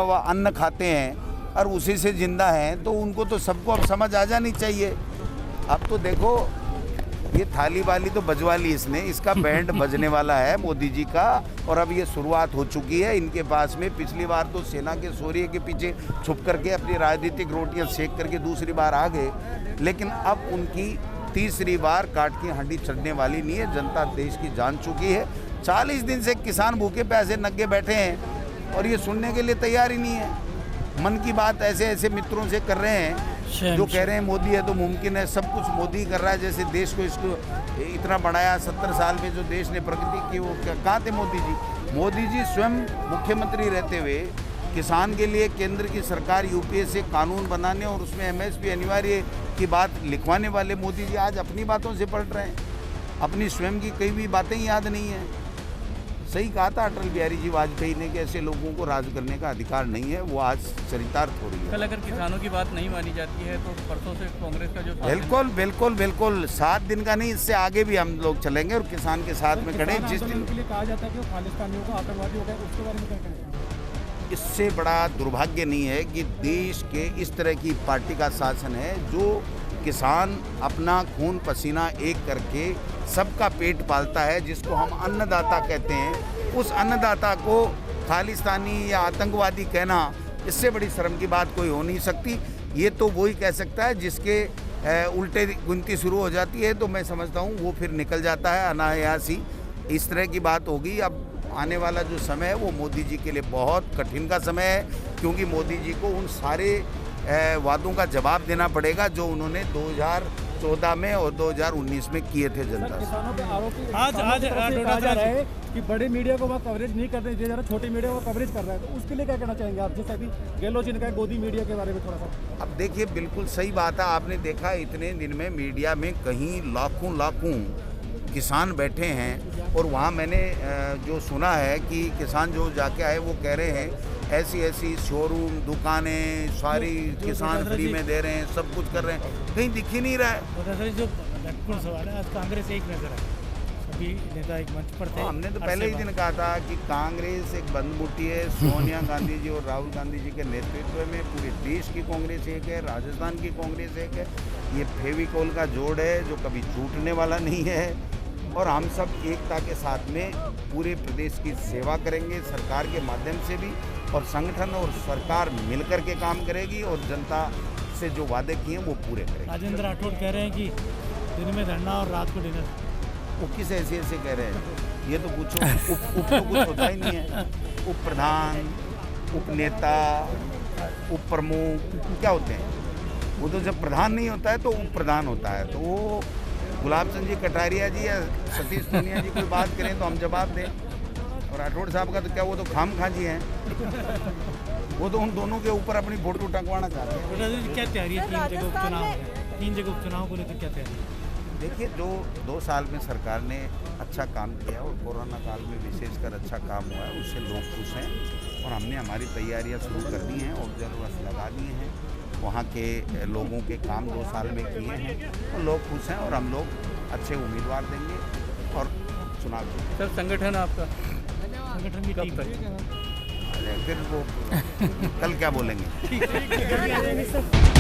हुआ अन्न खाते हैं और उसी से जिंदा हैं, तो उनको तो सबको अब समझ आ जानी चाहिए। अब तो देखो ये थाली वाली तो बजवा ली इसने, इसका बैंड बजने वाला है मोदी जी का। और अब ये शुरुआत हो चुकी है इनके पास में। पिछली बार तो सेना के शौर्य के पीछे छुप करके अपनी राजनीतिक रोटियां सेक करके दूसरी बार आ गए, लेकिन अब उनकी तीसरी बार काट की हंडी चढ़ने वाली नहीं है। जनता देश की जान चुकी है। 40 दिन से किसान भूखे प्यासे नंगे बैठे हैं और ये सुनने के लिए तैयार ही नहीं है। मन की बात ऐसे ऐसे मित्रों से कर रहे हैं जो कह रहे हैं मोदी है तो मुमकिन है, सब कुछ मोदी कर रहा है। जैसे देश को इसको इतना बढ़ाया, 70 साल में जो देश ने प्रगति की वो कहाँ थे मोदी जी? मोदी जी स्वयं मुख्यमंत्री रहते हुए किसान के लिए केंद्र की सरकार यूपीए से कानून बनाने और उसमें एमएसपी अनिवार्य की बात लिखवाने वाले मोदी जी आज अपनी बातों से पलट रहे हैं। अपनी स्वयं की कई भी बातें याद नहीं है। सही कहा था अटल बिहारी जी वाजपेयी ने कि ऐसे लोगों को राज करने का अधिकार नहीं है। वो आज चरितार्थ हो रही है। कल अगर किसानों की बात नहीं मानी जाती है तो परसों से कांग्रेस का जो बिल्कुल बिल्कुल बिल्कुल 7 दिन का नहीं, इससे आगे भी हम लोग चलेंगे और किसान के साथ में खड़े। जिस दिन के लिए कहा जाता है कि वो खालिस्तानियों का आतंकवादी होगा, उसके बारे में क्या कहना चाहिए? इससे बड़ा दुर्भाग्य नहीं है कि देश के इस तरह की पार्टी का शासन है जो किसान अपना खून पसीना एक करके सबका पेट पालता है, जिसको हम अन्नदाता कहते हैं। उस अन्नदाता को खालिस्तानी या आतंकवादी कहना, इससे बड़ी शर्म की बात कोई हो नहीं सकती। ये तो वही कह सकता है जिसके उल्टे गिनती शुरू हो जाती है, तो मैं समझता हूँ वो फिर निकल जाता है अनायास ही। इस तरह की बात होगी। अब आने वाला जो समय है वो मोदी जी के लिए बहुत कठिन का समय है, क्योंकि मोदी जी को उन सारे वादों का जवाब देना पड़ेगा जो उन्होंने 2014 में और 2019 में किए थे जनता से। किसानों पे आरोप आज कहा जा रहा है कि बड़े मीडिया को वहाँ कवरेज नहीं करने दिया जा रहा, छोटे मीडिया को कवरेज कर रहा है, तो उसके लिए क्या कहना चाहेंगे आप? जैसे अभी गहलोत जी ने कहा गोदी मीडिया के बारे में थोड़ा सा। अब देखिए बिल्कुल सही बात है। आपने देखा इतने दिन में मीडिया में कहीं लाखों किसान बैठे हैं और वहाँ मैंने जो सुना है कि किसान जो जाके आए वो कह रहे हैं ऐसी शोरूम दुकानें सारी किसान फ्री में दे रहे हैं, सब कुछ कर रहे हैं, कहीं दिख ही नहीं रहा है। जो महत्वपूर्ण सवाल है, आज कांग्रेस एक नजर है, सभी नेता एक मंच पर थे। हमने तो पहले ही दिन कहा था कि कांग्रेस एक बंदमुट्ठी है। सोनिया गांधी जी और राहुल गांधी जी के नेतृत्व में पूरे देश की कांग्रेस एक है, राजस्थान की कांग्रेस एक है। ये फेविकोल का जोड़ है जो कभी टूटने वाला नहीं है। और हम सब एकता के साथ में पूरे प्रदेश की सेवा करेंगे, सरकार के माध्यम से भी, और संगठन और सरकार मिलकर के काम करेगी और जनता से जो वादे किए हैं वो पूरे करेंगे। राजेंद्र राठौड़ कह रहे हैं कि दिन में धरना और रात को डिनर। वो किस हैसियत से कह रहे हैं ये तो पूछो। उप तो कुछ होता ही नहीं है। उप प्रधान, उप नेता, उप प्रमुख क्या होते हैं? वो तो जब प्रधान नहीं होता है तो उप प्रधान होता है। तो वो गुलाब चंद जी कटारिया जी या सतीश पूनिया जी कोई बात करें तो हम जवाब दें। और राठौड़ साहब का तो क्या, वो तो खामखा जी हैं। वो तो उन दोनों के ऊपर अपनी फोटो टंगवाना चाहते हैं। क्या तैयारी है 3 जगह उपचुनाव? 3 जगह उपचुनाव को लेकर क्या तैयारी? देखिए जो 2 साल में सरकार ने अच्छा काम किया और कोरोना काल में विशेषकर अच्छा काम हुआ है, उससे लोग खुश हैं। और हमने हमारी तैयारियां शुरू कर दी हैं, ऑब्जर्वर्स लगा दिए हैं। वहाँ के लोगों के काम 2 साल में किए हैं और लोग खुश हैं और हम लोग अच्छे उम्मीदवार देंगे और चुनाव जीतेंगे। सर संगठन आपका संगठन की टीम फिर वो कल क्या बोलेंगे? ठीक है।